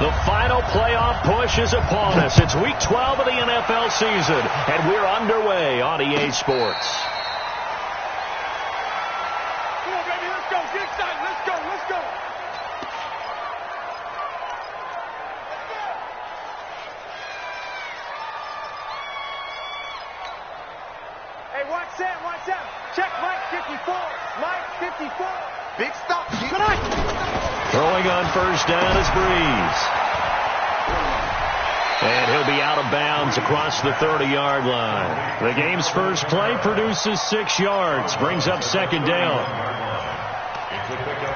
The final playoff push is upon us. It's Week 12 of the NFL season, and we're underway on EA Sports. Come on, baby, let's go. Get excited. Let's go. Let's go. Hey, watch that. Watch out. Check Mike 54. Mike 54. Big stop. Good night. Throwing on first down is Breeze. And he'll be out of bounds across the 30-yard line. The game's first play produces 6 yards, brings up second down.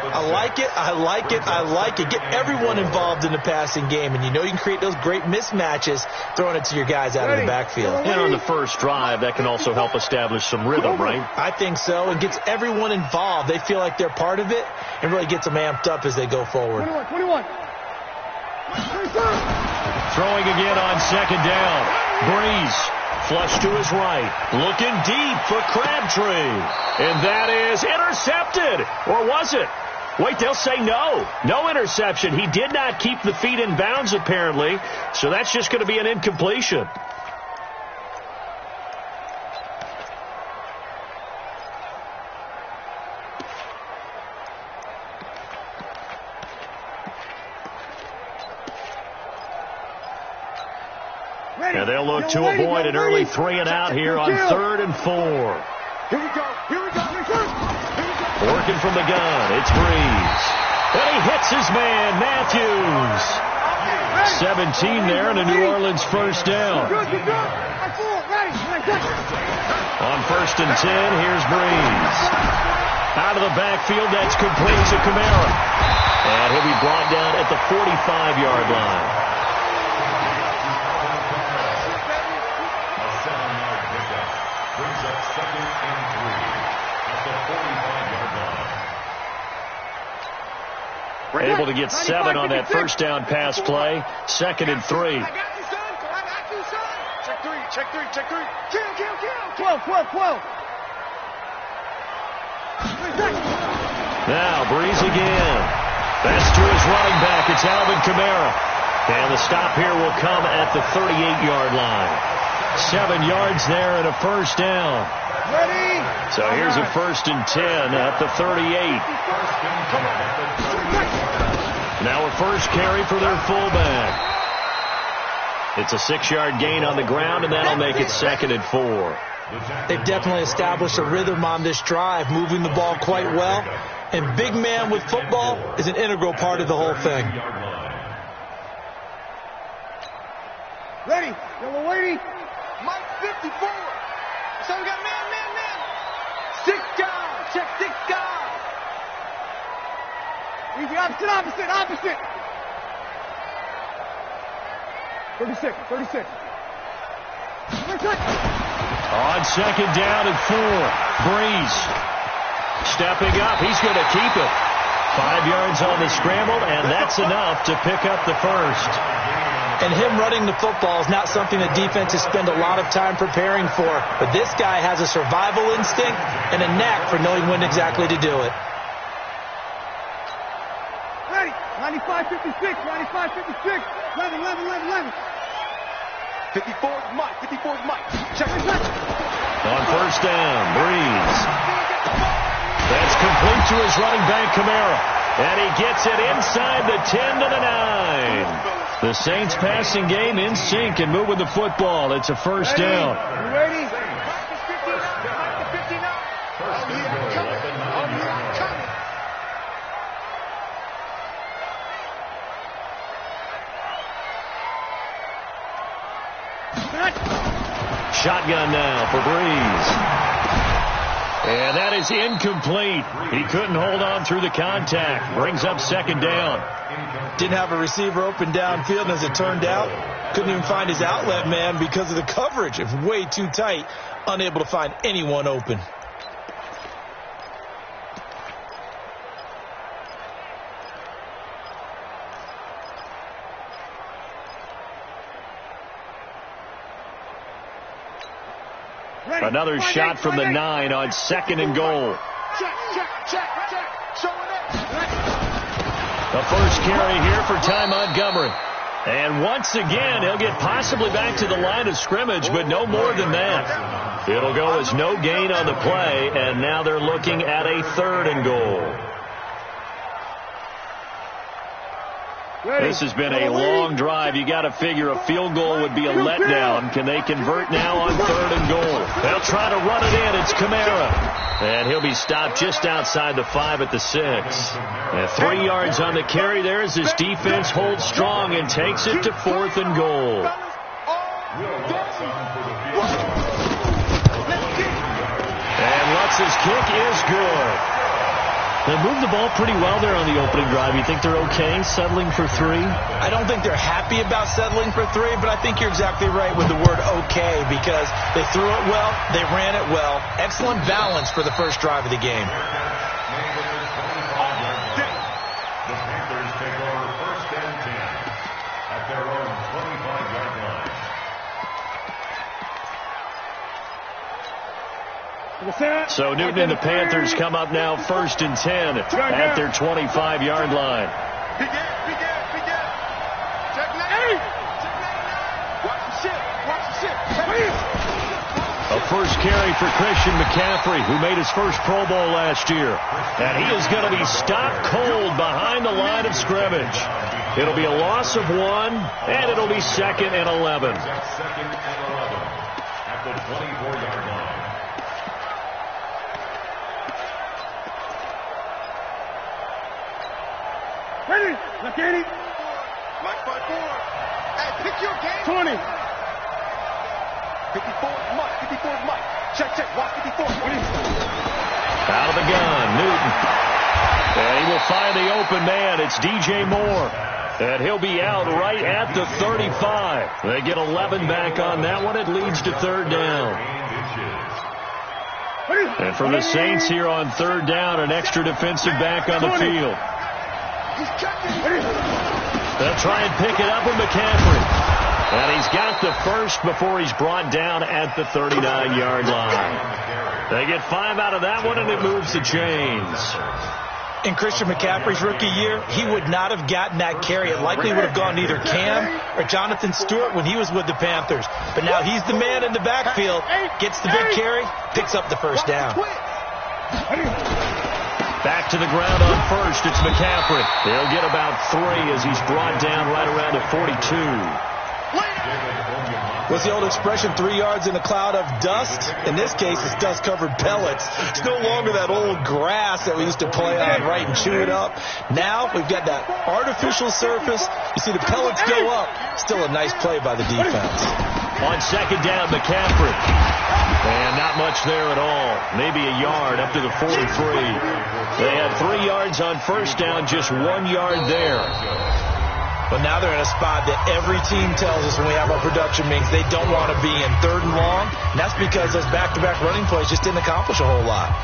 I like it. I like it. I like it. Get everyone involved in the passing game, and you know you can create those great mismatches throwing it to your guys out of the backfield. And on the first drive, that can also help establish some rhythm, right? I think so. It gets everyone involved. They feel like they're part of it and really gets them amped up as they go forward. 21. Throwing again on second down. Breeze, flush to his right. Looking deep for Crabtree. And that is intercepted. Or was it? Wait, they'll say no. No interception. He did not keep the feet in bounds, apparently. So that's just going to be an incompletion. Now they'll look to avoid an early 3 and out here on 3rd and 4. Here we go. Here we go. Working from the gun, it's Breeze. And he hits his man, Matthews. 17 there and a New Orleans first down. On 1st and 10, here's Breeze. Out of the backfield, that's complete to Kamara. And he'll be brought down at the 45-yard line. Able to get 7 on that first down pass play. 2nd and 3. I got you, son. I got you, son. Check 3. Check 3. Check 3. Kill. 12. Now Breeze again. That's to his running back. It's Alvin Kamara. And the stop here will come at the 38-yard line. 7 yards there and a first down. Ready. So here's a 1st and 10 at the 38. Now a first carry for their fullback. It's a 6-yard gain on the ground, and that'll make it 2nd and 4. They've definitely established a rhythm on this drive, moving the ball quite well. And big man with football is an integral part of the whole thing. Ready. Yellow lady. Mike 54. So we got man. 6 guys. Check 6 guys. Easy, opposite. 36. On 2nd down and 4. Breeze stepping up. He's going to keep it. 5 yards on the scramble, and that's enough to pick up the first. And him running the football is not something that defenses spend a lot of time preparing for. But this guy has a survival instinct and a knack for knowing when exactly to do it. Ready. 95-56. 11. 54's Mike. Check. On first down, Breeze. That's complete to his running back, Kamara. And he gets it inside the 10 to the 9. The Saints passing game in sync and moving the football. It's a first down. You ready? Shotgun now for Breeze. And that is incomplete. He couldn't hold on through the contact. Brings up 2nd down. Didn't have a receiver open downfield, and as it turned out, couldn't even find his outlet man because of the coverage. It was way too tight, unable to find anyone open. Another shot from the 9 on 2nd and goal. Check. Showing up. The first carry here for Ty Montgomery. And once again, he'll get possibly back to the line of scrimmage, but no more than that. It'll go as no gain on the play, and now they're looking at a 3rd and goal. This has been a long drive. You got to figure a field goal would be a letdown. Can they convert now on 3rd and goal? They'll try to run it in. It's Kamara. And he'll be stopped just outside the 5 at the 6. And 3 yards on the carry there as his defense holds strong and takes it to 4th and goal. And Lutz's kick is good. They moved the ball pretty well there on the opening drive. You think they're okay settling for 3? I don't think they're happy about settling for 3, but I think you're exactly right with the word okay, because they threw it well, they ran it well. Excellent balance for the first drive of the game. The Panthers take over 1st and 10 at their own 25-yard line. So Newton and the Panthers come up now 1st and 10 at their 25-yard line. A first carry for Christian McCaffrey, who made his first Pro Bowl last year. And he is going to be stopped cold behind the line of scrimmage. It'll be a loss of 1, and it'll be 2nd and 11. 2nd and 11 at the 24-yard line. Ready? Look at it. Mike 5-4. Hey, pick your game. 20. 54 Mike. 54 Mike. Check. Watch 54. Out of the gun, Newton. And he will find the open man. It's DJ Moore. And he'll be out right at the 35. They get 11 back on that one. It leads to 3rd down. And for the Saints here on 3rd down, an extra defensive back on the field. They'll try and pick it up with McCaffrey. And he's got the first before he's brought down at the 39-yard line. They get 5 out of that one, and it moves the chains. In Christian McCaffrey's rookie year, he would not have gotten that carry. It likely would have gone to either Cam or Jonathan Stewart when he was with the Panthers. But now he's the man in the backfield, gets the big carry, picks up the first down. Back to the ground on first. It's McCaffrey. They'll get about 3 as he's brought down right around the 42. What's the old expression, 3 yards in a cloud of dust? In this case, it's dust-covered pellets. It's no longer that old grass that we used to play on, right, and chew it up. Now we've got that artificial surface. You see the pellets go up. Still a nice play by the defense. On 2nd down, McCaffrey. And not much there at all. Maybe a yard up to the 43. They had 3 yards on first down, just 1 yard there. But now they're in a spot that every team tells us when we have our production meetings they don't want to be in 3rd and long. And that's because those back-to-back running plays just didn't accomplish a whole lot.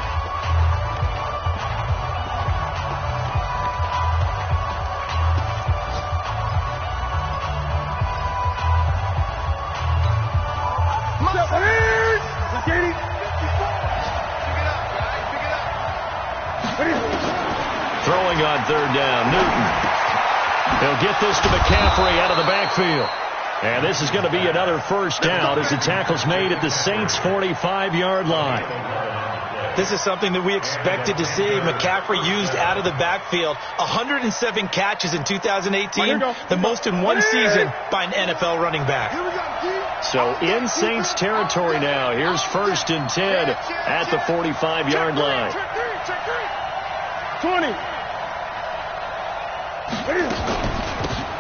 Throwing on 3rd down, Newton. They'll get this to McCaffrey out of the backfield. And this is going to be another first down as the tackle's made at the Saints' 45-yard line. This is something that we expected to see. McCaffrey used out of the backfield. 107 catches in 2018, the most in one season by an NFL running back. So in Saints territory now. Here's 1st and 10 at the 45-yard line. 20.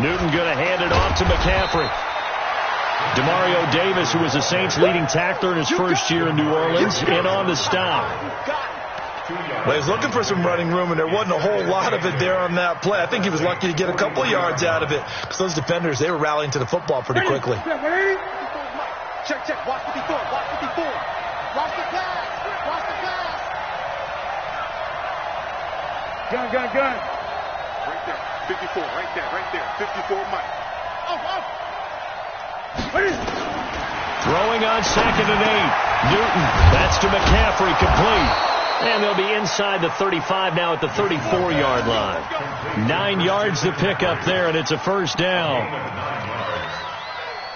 Newton going to hand it off to McCaffrey. Demario Davis, who was the Saints' leading tackler in his first year in New Orleans, in on the stop. Well, he was looking for some running room, and there wasn't a whole lot of it there on that play. I think he was lucky to get a couple yards out of it because those defenders, they were rallying to the football pretty quickly. Check. Watch 54. Watch 54. Watch the pass. Watch the pass. Gun. Right there. 54. Right there. 54 Mike. Off. Throwing on 2nd and 8. Newton. That's to McCaffrey, complete. And they'll be inside the 35 now at the 34-yard line. 9 yards to pick up there, and it's a first down.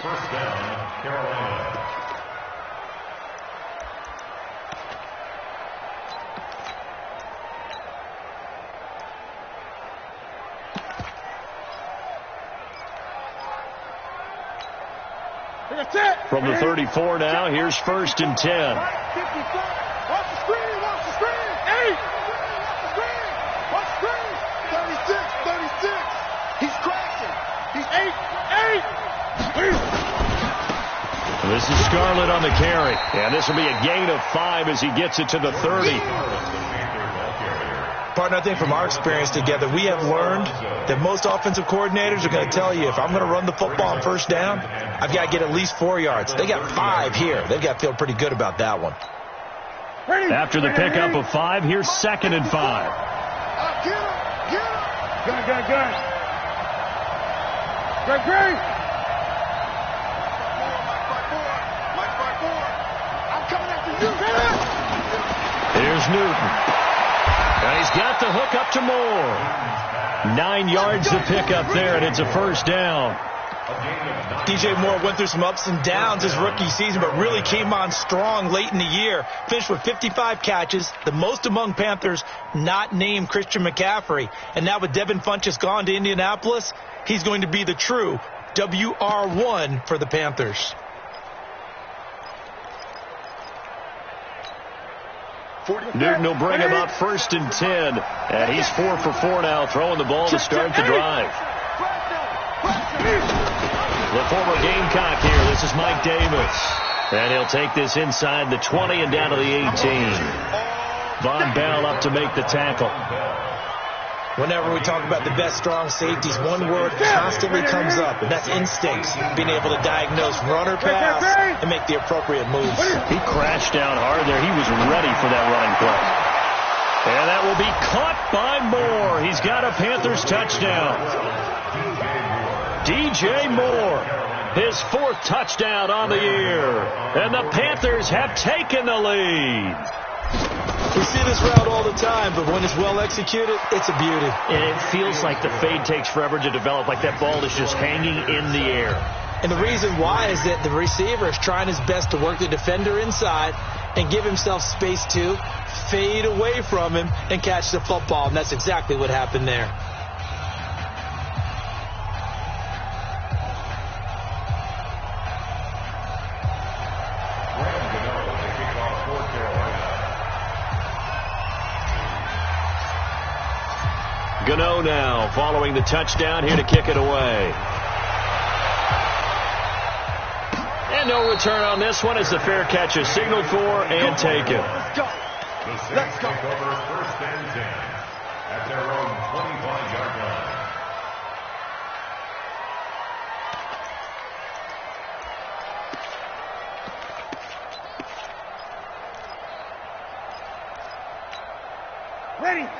First down, Carolina. From the 34 now, here's 1st and 10. Watch the screen, watch the screen. 8. Watch the screen. 36. He's crashing. He's 8. This is Scarlett on the carry. And this will be a gain of 5 as he gets it to the 30. Partner, I think from our experience together, we have learned that most offensive coordinators are going to tell you, if I'm going to run the football on first down, I've got to get at least 4 yards. They got 5 here. They've got to feel pretty good about that one. After the pickup of 5, here's 2nd and 5. Get him. Good. I'm coming after you. Here's Newton. And he's got the hook up to Moore. 9 yards to pick up there, and it's a first down. DJ Moore went through some ups and downs his rookie season, but really came on strong late in the year. Finished with 55 catches, the most among Panthers not named Christian McCaffrey. And now with Devin Funchess gone to Indianapolis, he's going to be the true WR1 for the Panthers. Newton will bring him up 1st and 10. And he's 4 for 4 now, throwing the ball to start the drive. The former Gamecock here. This is Mike Davis. And he'll take this inside the 20 and down to the 18. Von Bell up to make the tackle. Whenever we talk about the best strong safeties, one word constantly comes up, and that's instincts. Being able to diagnose run or pass and make the appropriate moves. He crashed down hard there. He was ready for that running play. And that will be caught by Moore. He's got a Panthers touchdown. DJ Moore, his 4th touchdown on the year. And the Panthers have taken the lead. We see this route all the time, but when it's well executed, it's a beauty. And it feels like the fade takes forever to develop, like that ball is just hanging in the air. And the reason why is that the receiver is trying his best to work the defender inside and give himself space to fade away from him and catch the football, and that's exactly what happened there. Gano now following the touchdown here to kick it away. And no return on this one as the fair catch is signaled for and taken. Let's go. Let's go. Take over 1st and 10 at their own 25-yard line.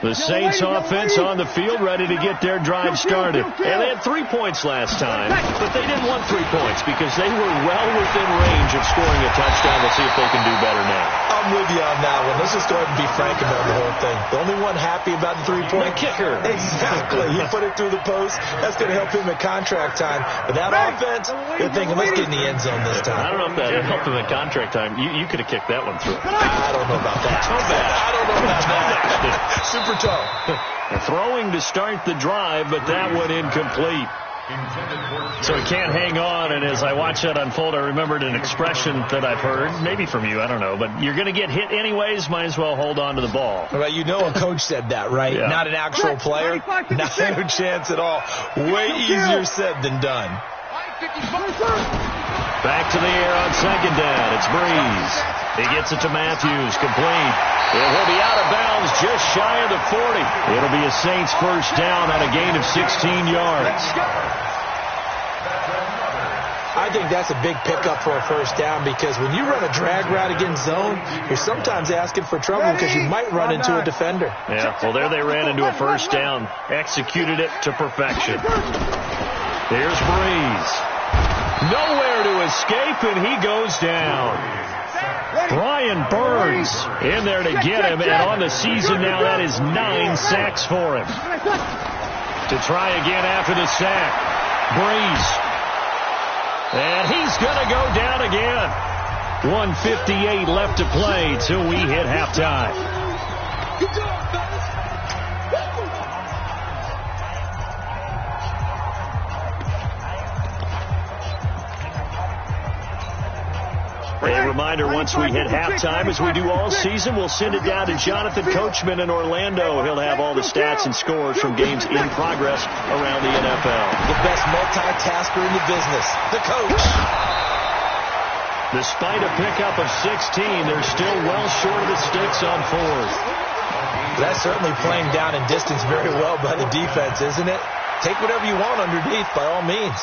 The Saints offense on the field, ready to get their drive started. And they had 3 points last time, but they didn't want 3 points because they were well within range of scoring a touchdown. Let's see if they can do better now. I'm with you on that one. Let's just go ahead and be frank about the whole thing. The only one happy about the 3-point kicker. Exactly. He put it through the post. That's going to help him at contract time. But that offense, they're thinking, let's get in the end zone this time. I don't know if that helped him at contract time. You could have kicked that one through. I don't know about that. I don't know about that. Super toe. Throwing to start the drive, but that one incomplete. So he can't hang on, and as I watch that unfold, I remembered an expression that I've heard, maybe from you, I don't know, but you're going to get hit anyways, might as well hold on to the ball. Well, you know a coach said that, right? Yeah. Not an actual player. Not no chance at all. Way easier said than done. Back to the air on 2nd down. It's Breeze. He gets it to Matthews, complete. It will be out of bounds just shy of the 40. It'll be a Saints first down on a gain of 16 yards. I think that's a big pickup for a first down because when you run a drag route against zone, you're sometimes asking for trouble because you might run into a defender. Yeah, well, there they ran into a first down. Executed it to perfection. Here's Breeze. Nowhere to escape, and he goes down. Brian Burns in there to get him, and on the season now, that is 9 sacks for him. To try again after the sack, Breeze. And he's going to go down again. 1:58 left to play till we hit halftime. Good job, fellas. A reminder, once we hit halftime, as we do all season, we'll send it down to Jonathan Coachman in Orlando. He'll have all the stats and scores from games in progress around the NFL. The best multitasker in the business, the coach. Despite a pickup of 16, they're still well short of the sticks on fourth. That's certainly playing down in distance very well by the defense, isn't it? Take whatever you want underneath, by all means.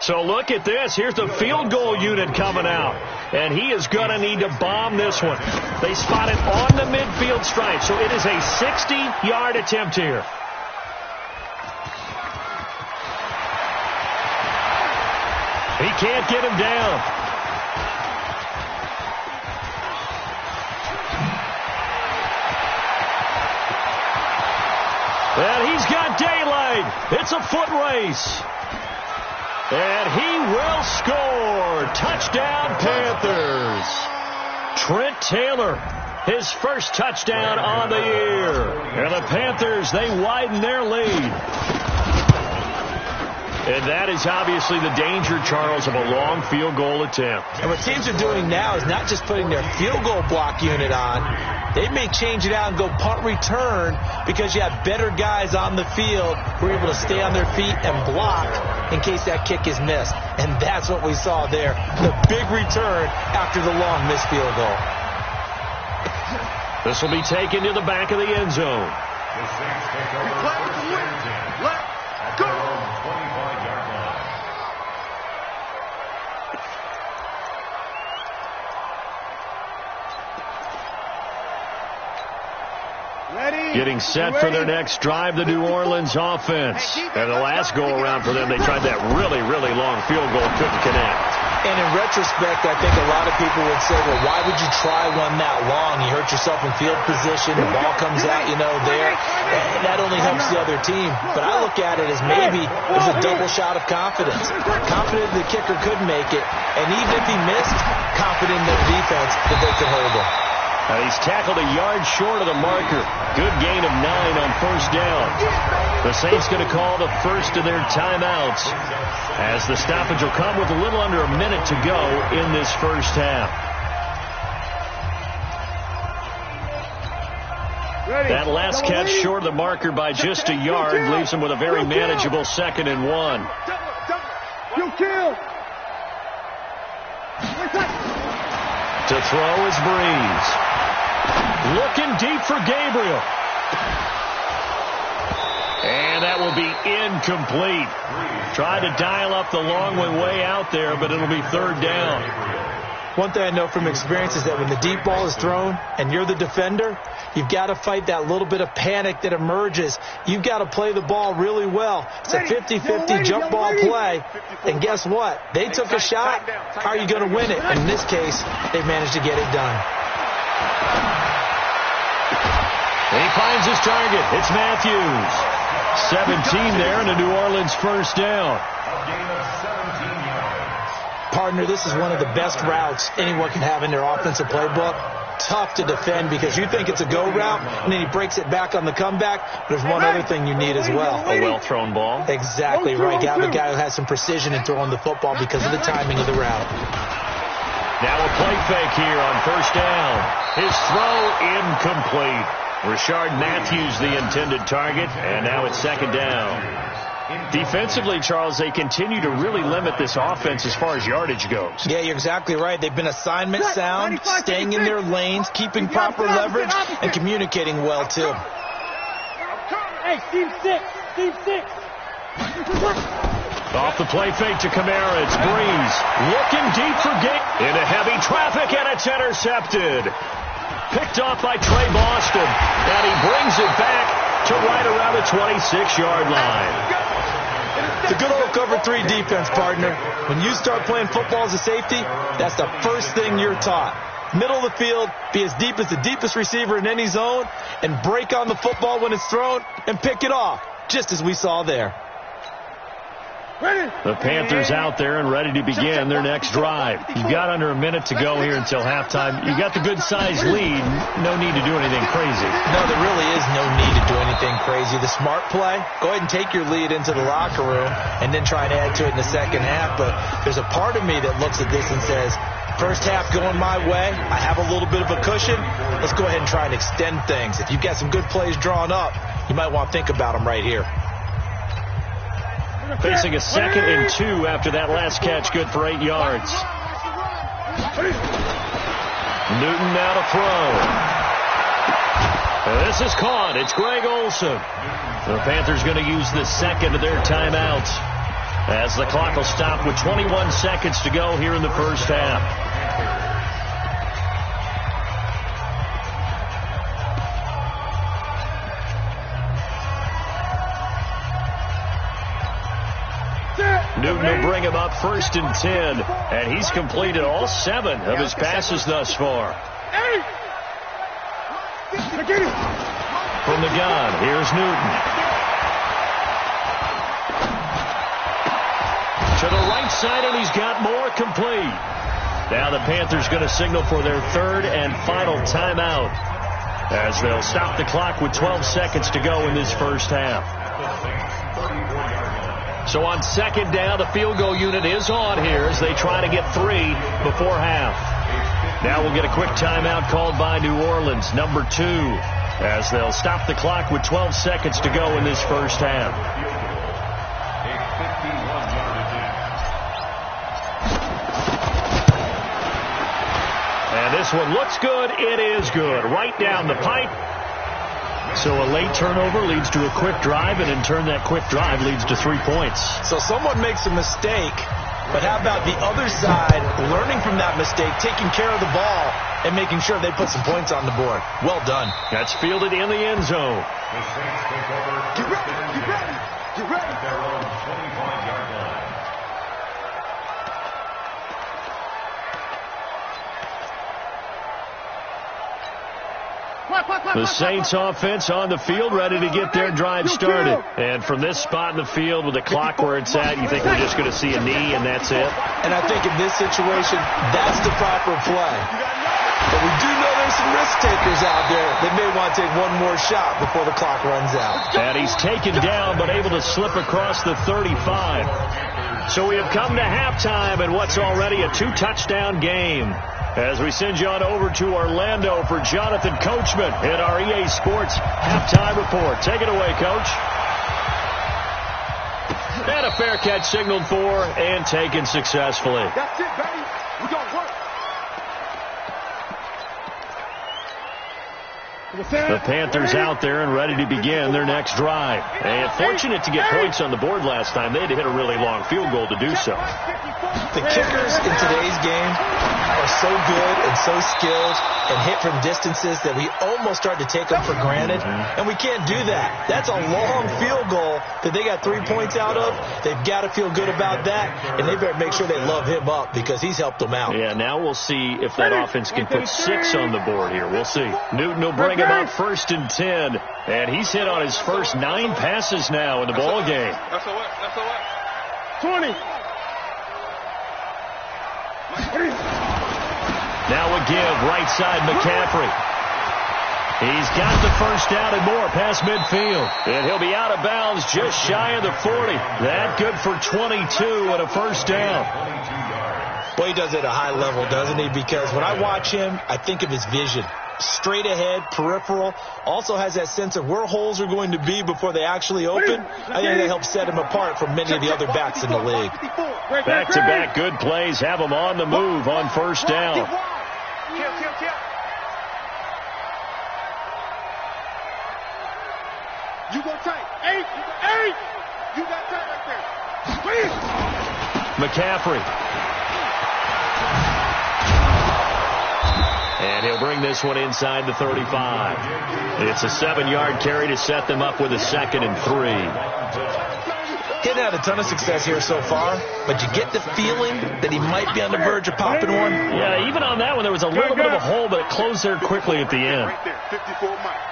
So look at this. Here's the field goal unit coming out. And he is going to need to bomb this one. They spot it on the midfield stripe. So it is a 60-yard attempt here. He can't get him down. And he's got daylight. It's a foot race. And he will score. Touchdown, Panthers. Trent Taylor, his first touchdown on the year. And the Panthers, they widen their lead. And that is obviously the danger, Charles, of a long field goal attempt. And what teams are doing now is not just putting their field goal block unit on. They may change it out and go punt return because you have better guys on the field who are able to stay on their feet and block in case that kick is missed. And that's what we saw there. The big return after the long missed field goal. This will be taken to the back of the end zone. The Saints take over first and 10 at their own 25-yard line. Getting set for their next drive, the New Orleans offense. And the last go-around for them, they tried that really, really long field goal, couldn't connect. And in retrospect, I think a lot of people would say, well, why would you try one that long? You hurt yourself in field position, the ball comes out, there. And that only helps the other team. But I look at it as maybe it was a double shot of confidence. Confident the kicker could make it, and even if he missed, confident in their defense that they could hold him. He's tackled a yard short of the marker. Good gain of 9 on first down. The Saints going to call the first of their timeouts as the stoppage will come with a little under a minute to go in this first half. That last catch short of the marker by just a yard leaves him with a very manageable 2nd and 1. You kill. To throw is Breeze. Looking deep for Gabriel. And that will be incomplete. Tried to dial up the long way out there, but it'll be 3rd down. One thing I know from experience is that when the deep ball is thrown and you're the defender, you've got to fight that little bit of panic that emerges. You've got to play the ball really well. It's a 50-50 jump ball play. And guess what? They took a shot. How are you going to win it? And in this case, they managed to get it done. And he finds his target. It's Matthews. 17 there and a New Orleans first down. A gain of 17 yards. Partner, this is one of the best routes anyone can have in their offensive playbook. Tough to defend because you think it's a go route, and then he breaks it back on the comeback. There's one other thing you need as well. A well-thrown ball. Exactly right. You have a guy who has some precision in throwing the football because of the timing of the route. Now a play fake here on first down. His throw incomplete. Rashard Matthews the intended target, and now it's 2nd down. Defensively, Charles, they continue to really limit this offense as far as yardage goes. Yeah, you're exactly right. They've been assignment sound, staying in their lanes, keeping proper leverage, and communicating well, too. Hey, team 6. Team 6. Off the play fake to Kamara, it's Breeze. Looking deep for Gabe. Into heavy traffic, and it's intercepted. Picked off by Trey Boston, and he brings it back to right around the 26-yard line. The good old cover 3 defense, partner. When you start playing football as a safety, that's the first thing you're taught. Middle of the field, be as deep as the deepest receiver in any zone, and break on the football when it's thrown and pick it off, just as we saw there. The Panthers out there and ready to begin their next drive. You've got under a minute to go here until halftime. You got the good-sized lead. No need to do anything crazy. No, there really is no need to do anything crazy. The smart play, go ahead and take your lead into the locker room and then try to add to it in the second half. But there's a part of me that looks at this and says, first half going my way, I have a little bit of a cushion. Let's go ahead and try and extend things. If you've got some good plays drawn up, you might want to think about them right here. Facing a 2nd and 2 after that last catch, good for 8 yards. Newton now to throw. This is caught. It's Greg Olsen. The Panthers going to use the second of their timeouts as the clock will stop with 21 seconds to go here in the first half. Newton will bring him up 1st and 10, and he's completed all 7 of his passes thus far. From the gun, here's Newton. To the right side, and he's got more, complete. Now the Panthers going to signal for their 3rd and final timeout as they'll stop the clock with 12 seconds to go in this first half. So on 2nd down, the field goal unit is on here as they try to get 3 before half. Now we'll get a quick timeout called by New Orleans, number 2, as they'll stop the clock with 12 seconds to go in this first half. And this one looks good. It is good. Right down the pipe. So a late turnover leads to a quick drive, and in turn that quick drive leads to 3 points. So someone makes a mistake, but how about the other side learning from that mistake, taking care of the ball, and making sure they put some points on the board? Well done. That's fielded in the end zone. Get ready, get ready, get ready. At their own 25-yard line. The Saints offense on the field, ready to get their drive started. And from this spot in the field with the clock where it's at, you think we're just going to see a knee and that's it? And I think in this situation, that's the proper play. But we do know there's some risk takers out there that may want to take one more shot before the clock runs out. And he's taken down but able to slip across the 35. So we have come to halftime in what's already a 2-touchdown game. As we send you on over to Orlando for Jonathan Coachman in our EA Sports halftime report. Take it away, Coach. And a fair catch signaled for and taken successfully. That's it, baby. We gonna work. The Panthers out there and ready to begin their next drive. And fortunate to get points on the board last time. They had to hit a really long field goal to do so. The kickers in today's game are so good and so skilled and hit from distances that we almost start to take them for granted, and we can't do that. That's a long field goal that they got 3 points out of. They've got to feel good about that, and they better make sure they love him up because he's helped them out. Yeah, now we'll see if that offense can put 6 on the board here. We'll see. Newton will bring him up 1st and 10, and he's hit on his first 9 passes now in the ball game. That's a what? That's a what? 20. Now a give, right side, McCaffrey. He's got the first down and more past midfield. And he'll be out of bounds just shy of the 40. That good for 22 and a first down. Boy, he does it at a high level, doesn't he? Because when I watch him, I think of his vision. Straight ahead, peripheral. Also has that sense of where holes are going to be before they actually open. I think that helps set him apart from many of the other backs in the league. Back-to-back good plays have him on the move on first down. You go tight. 8. You got tight right there. McCaffrey. And he'll bring this one inside the 35. It's a 7-yard carry to set them up with a 2nd and 3. He hasn't had a ton of success here so far, but you get the feeling that he might be on the verge of popping one. Yeah, even on that one, there was a little bit of a hole, but it closed there quickly at the end. Right there, 54 Mike.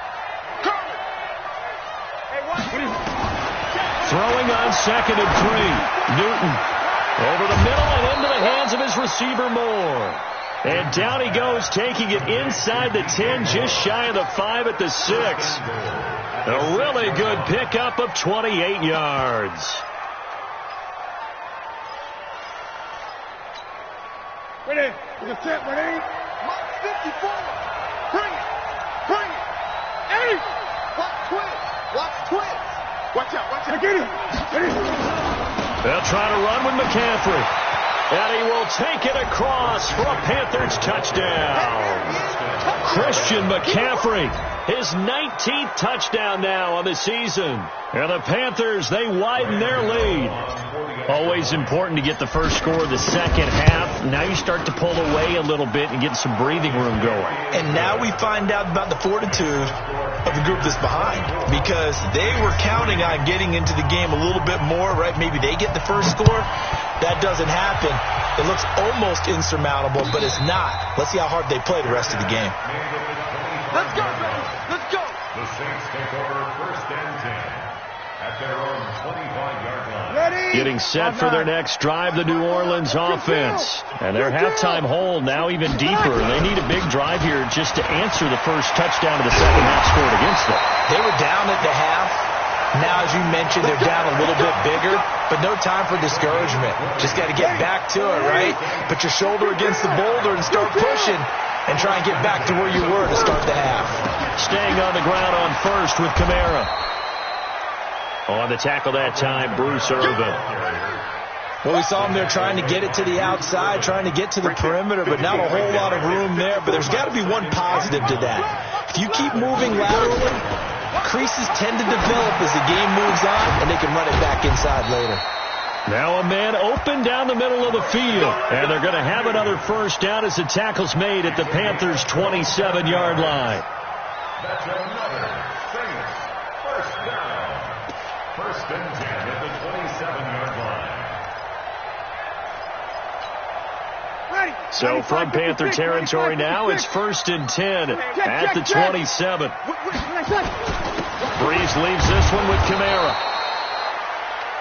Throwing on 2nd and 3. Newton over the middle and into the hands of his receiver, Moore. And down he goes, taking it inside the 10, just shy of the 5 at the 6. A really good pickup of 28 yards. Ready? You can set, ready? Mike 54. Bring it. Bring it. Hey! Watch twins. Watch twins. Watch out. Watch out. Get it. Get it. They'll try to run with McCaffrey. And he will take it across for a Panthers touchdown. Christian McCaffrey, his 19th touchdown now on the season. And the Panthers, they widen their lead. Always important to get the first score of the second half. Now you start to pull away a little bit and get some breathing room going. And now we find out about the fortitude of the group that's behind, because they were counting on getting into the game a little bit more, right? Maybe they get the first score. That doesn't happen. It looks almost insurmountable, but it's not. Let's see how hard they play the rest of the game. Let's go, baby. Let's go. The Saints take over 1st and 10 at their own 25-yard line. Ready? Getting set for their next drive, the New Orleans offense. And their halftime hold now even deeper. They need a big drive here just to answer the first touchdown of the second half scored against them. They were down at the half. Now, as you mentioned, they're down a little bit bigger, but no time for discouragement. Just got to get back to it, right? Put your shoulder against the boulder and start pushing and try and get back to where you were to start the half. Staying on the ground on first with Kamara. On the tackle that time, Bruce Irvin. Well, we saw him there trying to get it to the outside, trying to get to the perimeter, but not a whole lot of room there. But there's got to be one positive to that. If you keep moving laterally, creases tend to develop as the game moves on, and they can run it back inside later. Now a man open down the middle of the field, and they're going to have another first down as the tackle's made at the Panthers' 27-yard line. That's another Saints first down. 1st and 10 at the 27-yard line. So from Panther territory now, it's 1st and 10 at the 27. Breeze leaves this one with Kamara.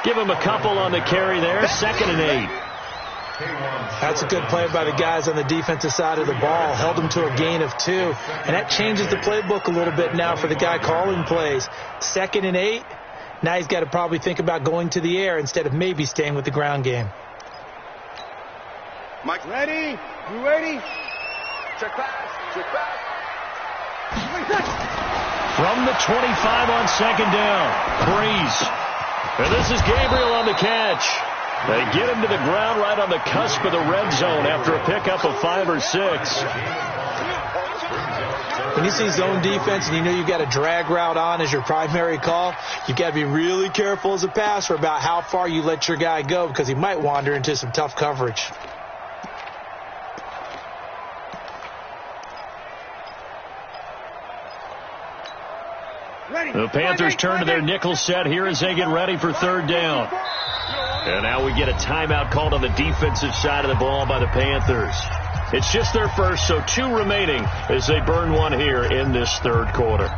Give him a couple on the carry there. 2nd and 8. That's a good play by the guys on the defensive side of the ball. Held them to a gain of 2. And that changes the playbook a little bit now for the guy calling plays. 2nd and 8. Now he's got to probably think about going to the air instead of maybe staying with the ground game. Mike, ready? You ready? Check pass. Check pass. From the 25 on 2nd down, Breeze. And this is Gabriel on the catch. They get him to the ground right on the cusp of the red zone after a pickup of 5 or 6. When you see zone defense and you know you've got a drag route on as your primary call, you've got to be really careful as a passer about how far you let your guy go, because he might wander into some tough coverage. The Panthers turn to their nickel set here as they get ready for 3rd down. And now we get a timeout called on the defensive side of the ball by the Panthers. It's just their first, so 2 remaining as they burn one here in this 3rd quarter.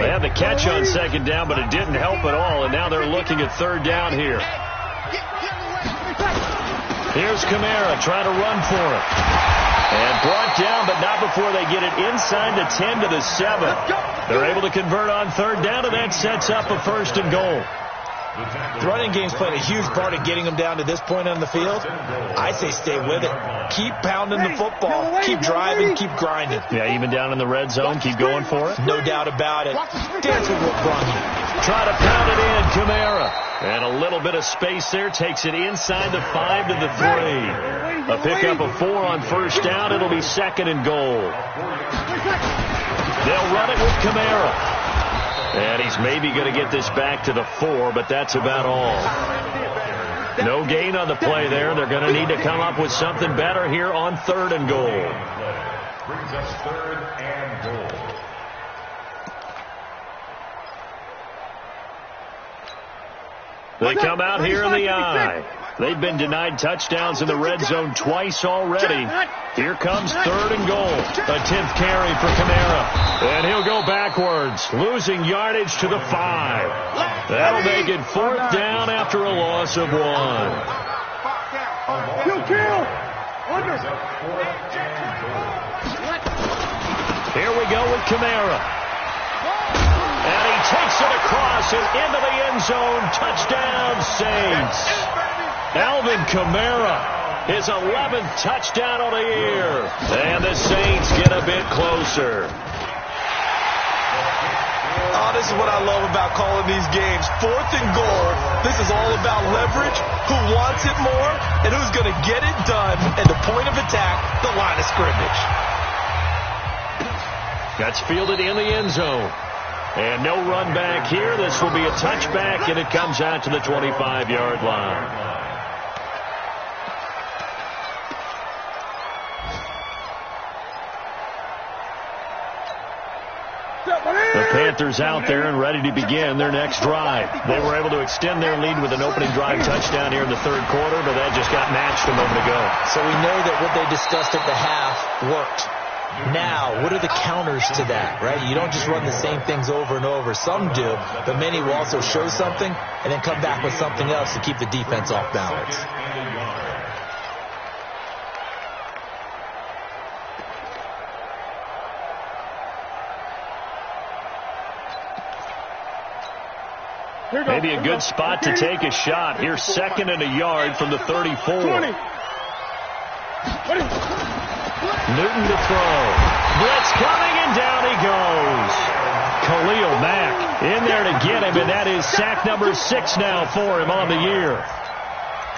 They had the catch on 2nd down, but it didn't help at all, and now they're looking at 3rd down here. Here's Kamara trying to run for it. And brought down, but not before they get it inside the 10 to the 7. They're able to convert on 3rd down, and that sets up a 1st and goal. The running game's playing a huge part of getting them down to this point on the field. I say stay with it. Keep pounding the football. Keep driving. Keep grinding. Yeah, even down in the red zone, keep going for it. No doubt about it. Dance with what brung you. Try to pound it in, Kamara. And a little bit of space there. Takes it inside the 5 to the 3. A pickup of 4 on 1st down. It'll be 2nd and goal. They'll run it with Kamara. And he's maybe going to get this back to the 4, but that's about all. No gain on the play there. They're going to need to come up with something better here on 3rd and goal. Brings us 3rd and goal. They come out here in the eye. They've been denied touchdowns in the red zone twice already. Here comes 3rd and goal. A 10th carry for Kamara. And he'll go backwards, losing yardage to the 5. That'll make it 4th down after a loss of 1. Kill. Under. Here we go with Kamara. And he takes it across and into the end zone. Touchdown, Saints. Alvin Kamara, his 11th touchdown of the year. And the Saints get a bit closer. Oh, this is what I love about calling these games. 4th and goal. This is all about leverage, who wants it more, and who's going to get it done. And the point of attack, the line of scrimmage. That's fielded in the end zone. And no run back here. This will be a touchback, and it comes out to the 25-yard line. The Panthers out there and ready to begin their next drive. They were able to extend their lead with an opening drive touchdown here in the 3rd quarter, but that just got matched a moment ago. So we know that what they discussed at the half worked. Now, what are the counters to that, right? You don't just run the same things over and over. Some do, but many will also show something and then come back with something else to keep the defense off balance. Maybe a good spot to take a shot. Here's 2nd and a yard from the 34. 20. Newton to throw. Blitz coming, and down he goes. Khalil Mack in there to get him, and that is sack number 6 now for him on the year.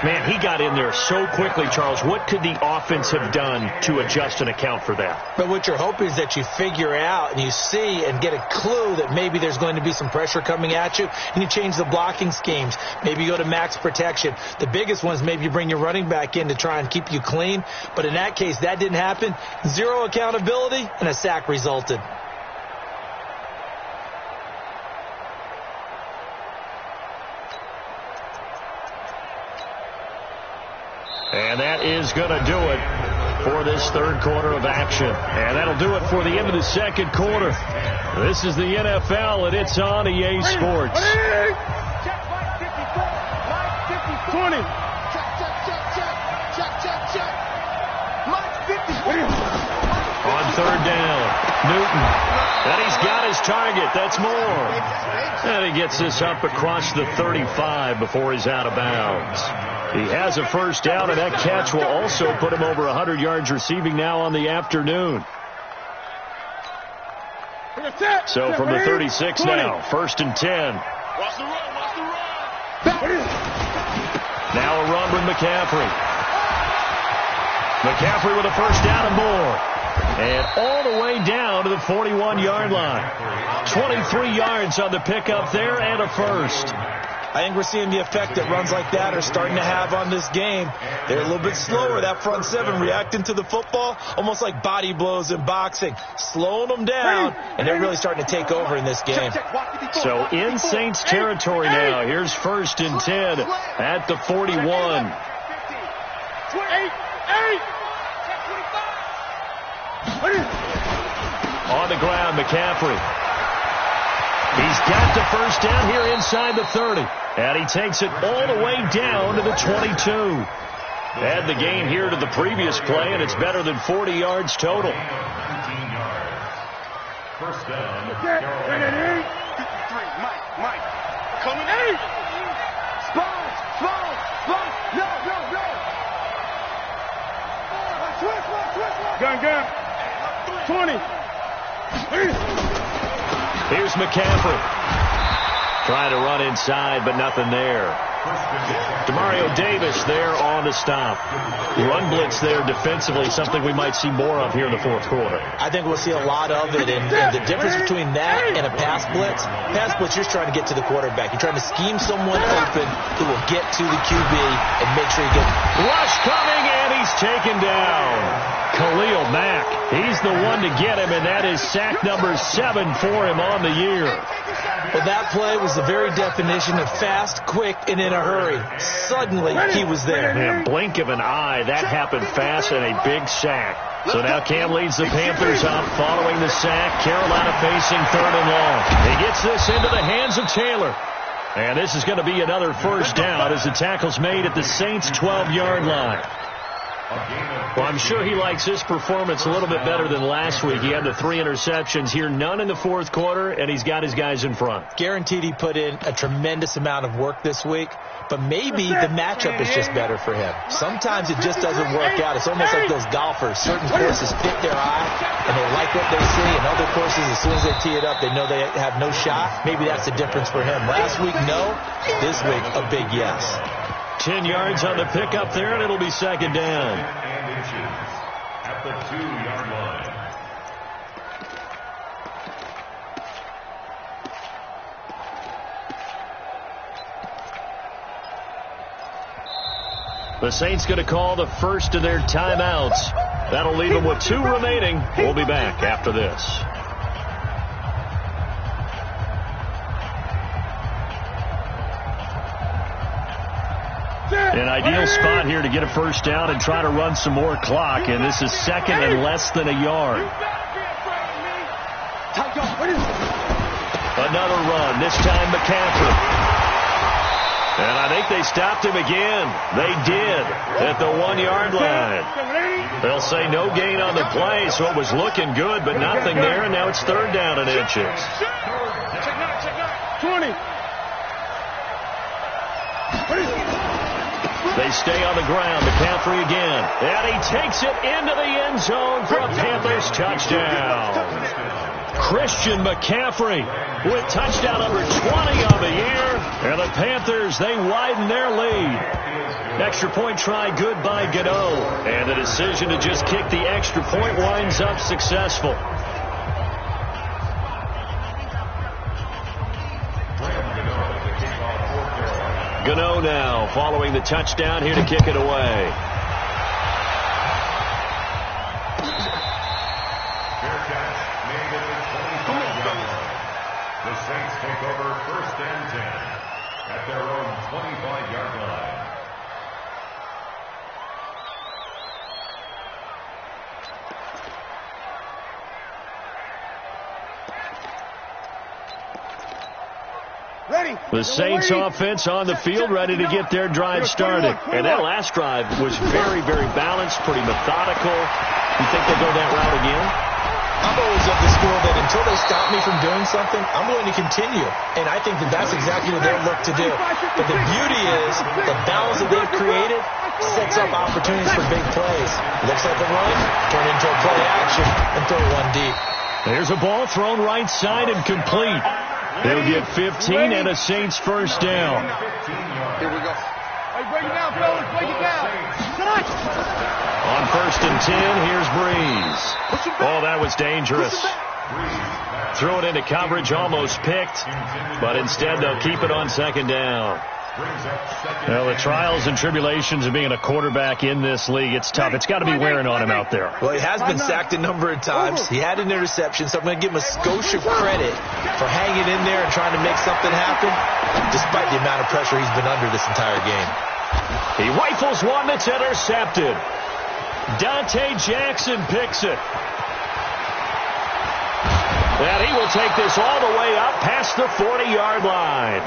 Man, he got in there so quickly, Charles. What could the offense have done to adjust and account for that? But what you're hoping is that you figure out and you see and get a clue that maybe there's going to be some pressure coming at you, and you change the blocking schemes. Maybe you go to max protection. The biggest one is maybe you bring your running back in to try and keep you clean. But in that case, that didn't happen. 0 accountability, and a sack resulted. And that is going to do it for this 3rd quarter of action. And that'll do it for the end of the 2nd quarter. This is the NFL, and it's on EA Sports. 20. On 3rd down, Newton. And he's got his target. That's more. And he gets this up across the 35 before he's out of bounds. He has a 1st down, and that catch will also put him over 100 yards receiving now on the afternoon. So from the 36 now, 1st and 10. Watch the run. Now a run with McCaffrey. McCaffrey with a 1st down and more. And all the way down to the 41-yard line. 23 yards on the pickup there and a 1st. I think we're seeing the effect that runs like that are starting to have on this game. They're a little bit slower, that front 7, reacting to the football, almost like body blows in boxing, slowing them down, and they're really starting to take over in this game. So in Saints territory now. Here's 1st and 10 at the 41. On the ground, McCaffrey. He's got the 1st down here inside the 30. And he takes it all the way down to the 22. Add the gain here to the previous play, and it's better than 40 yards total. 1st down. Mike. Coming in. Spot. No. Gun. 20. Here's McCaffrey. Trying to run inside, but nothing there. Demario Davis there on the stop. Run blitz there defensively, something we might see more of here in the 4th quarter. I think we'll see a lot of it, and the difference between that and a pass blitz, you're trying to get to the quarterback. You're trying to scheme someone open who will get to the QB and make sure you get... Rush coming, and he's taken down. Khalil Mack. He's the one to get him, and that is sack number 7 for him on the year. Well, that play was the very definition of fast, quick, and in a hurry. Suddenly, he was there. In a blink of an eye, that happened fast and a big sack. So now Cam leads the Panthers up following the sack. Carolina facing 3rd and long. He gets this into the hands of Taylor. And this is going to be another first down as the tackle's made at the Saints' 12-yard line. Well, I'm sure he likes his performance a little bit better than last week. He had the 3 interceptions here, none in the 4th quarter, and he's got his guys in front. Guaranteed he put in a tremendous amount of work this week, but maybe the matchup is just better for him. Sometimes it just doesn't work out. It's almost like those golfers. Certain courses fit their eye, and they like what they see, and other courses, as soon as they tee it up, they know they have no shot. Maybe that's the difference for him. Last week, no. This week, a big yes. 10 yards on the pickup there, and it'll be 2nd down. And inches at the 2-yard line. The Saints going to call the first of their timeouts. That'll leave them with 2 remaining. We'll be back after this. An ideal spot here to get a first down and try to run some more clock, and this is 2nd and less than a yard. Another run, this time McCaffrey. And I think they stopped him again. They did at the 1-yard line. They'll say no gain on the play, so it was looking good, but nothing there, and now it's 3rd down and inches. 20. They stay on the ground. McCaffrey again. And he takes it into the end zone for a Panthers touchdown. Christian McCaffrey with touchdown number 20 on the year. And the Panthers, they widen their lead. Extra point try good by Gano. And the decision to just kick the extra point winds up successful. Gano now following the touchdown here to kick it away. Fair catch made at the 25-yard line. The Saints take over 1st and 10 at their own 25-yard line. The Saints offense on the field ready to get their drive started. And that last drive was very, very balanced, pretty methodical. You think they'll go that route again? I'm always of the school that until they stop me from doing something, I'm going to continue. And I think that that's exactly what they'll look to do. But the beauty is the balance that they've created sets up opportunities for big plays. Looks like a run, turn into a play action, and throw one deep. There's a ball thrown right side and complete. They'll get 15 and a Saints first down. Here we go. Hey, break it down, fellas. Break it down. On 1st and 10, here's Breeze. Oh, that was dangerous. Threw it into coverage, almost picked. But instead, they'll keep it on 2nd down. Well, the trials and tribulations of being a quarterback in this league, it's tough. It's got to be wearing on him out there. Well, he has been sacked a number of times. He had an interception, so I'm going to give him a skosh of credit for hanging in there and trying to make something happen, despite the amount of pressure he's been under this entire game. He rifles one that's intercepted. Dante Jackson picks it. And he will take this all the way up past the 40-yard line.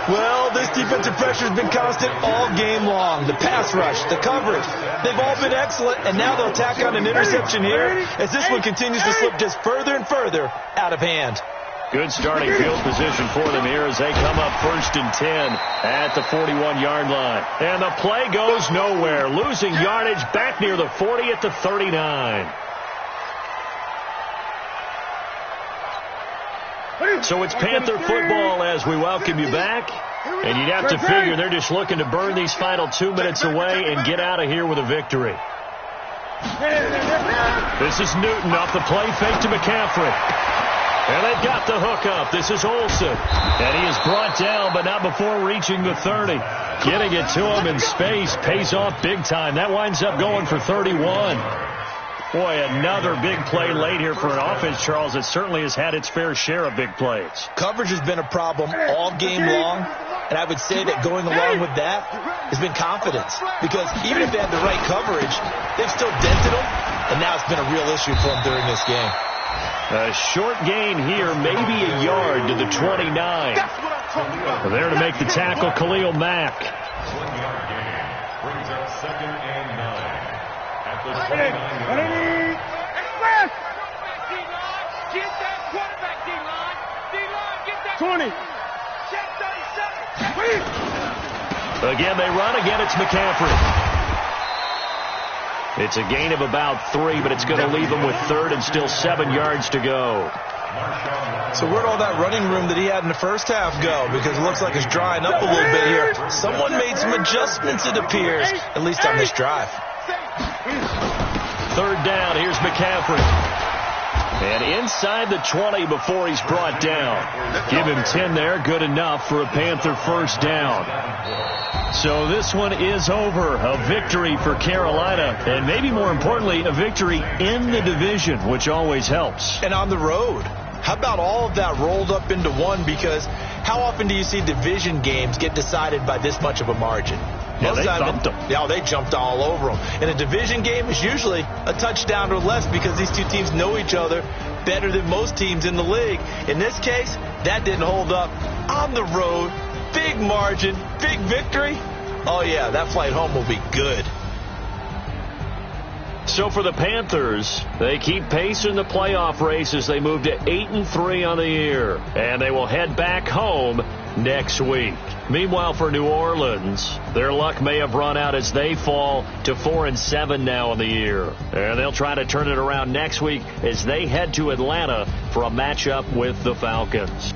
Well, this defensive pressure has been constant all game long. The pass rush, the coverage, they've all been excellent, and now they'll tack on an interception here as this one continues to slip just further and further out of hand. Good starting field position for them here as they come up 1st and 10 at the 41-yard line. And the play goes nowhere, losing yardage back near the 40 at the 39. So it's Panther football as we welcome you back. And you'd have to figure they're just looking to burn these final 2 minutes away and get out of here with a victory. This is Newton off the play fake to McCaffrey. And they've got the hook up. This is Olsen. And he is brought down, but not before reaching the 30. Getting it to him in space pays off big time. That winds up going for 31. Boy, another big play late here for an offense, Charles, that certainly has had its fair share of big plays. Coverage has been a problem all game long, and I would say that going along with that has been confidence. Because even if they had the right coverage, they've still dented them, and now it's been a real issue for them during this game. A short gain here, maybe a yard to the 29. There to make the tackle, Khalil Mack. 1-yard gain brings up 2nd and 9. At the 29-yard line. Get that quarterback, D-line. D-line, get that 20. Check 37. Again, they run. Again, it's McCaffrey. It's a gain of about 3, but it's going to leave them with 3rd and still 7 yards to go. So where'd all that running room that he had in the first half go? Because it looks like it's drying up a little bit here. Someone made some adjustments, it appears, at least on this drive. 3rd down. Here's McCaffrey. And inside the 20 before he's brought down. Give him 10 there. Good enough for a Panther 1st down. So this one is over. A victory for Carolina. And maybe more importantly, a victory in the division, which always helps. And on the road. How about all of that rolled up into one? Because how often do you see division games get decided by this much of a margin? Yeah, they thumped them. Yeah, they jumped all over them. And a division game is usually a touchdown or less because these two teams know each other better than most teams in the league. In this case, that didn't hold up. On the road, big margin, big victory. Oh, yeah, that flight home will be good. So for the Panthers, they keep pace in the playoff race as they move to 8-3 on the year. And they will head back home next week. Meanwhile, for New Orleans, their luck may have run out as they fall to 4-7 now in the year. And they'll try to turn it around next week as they head to Atlanta for a matchup with the Falcons.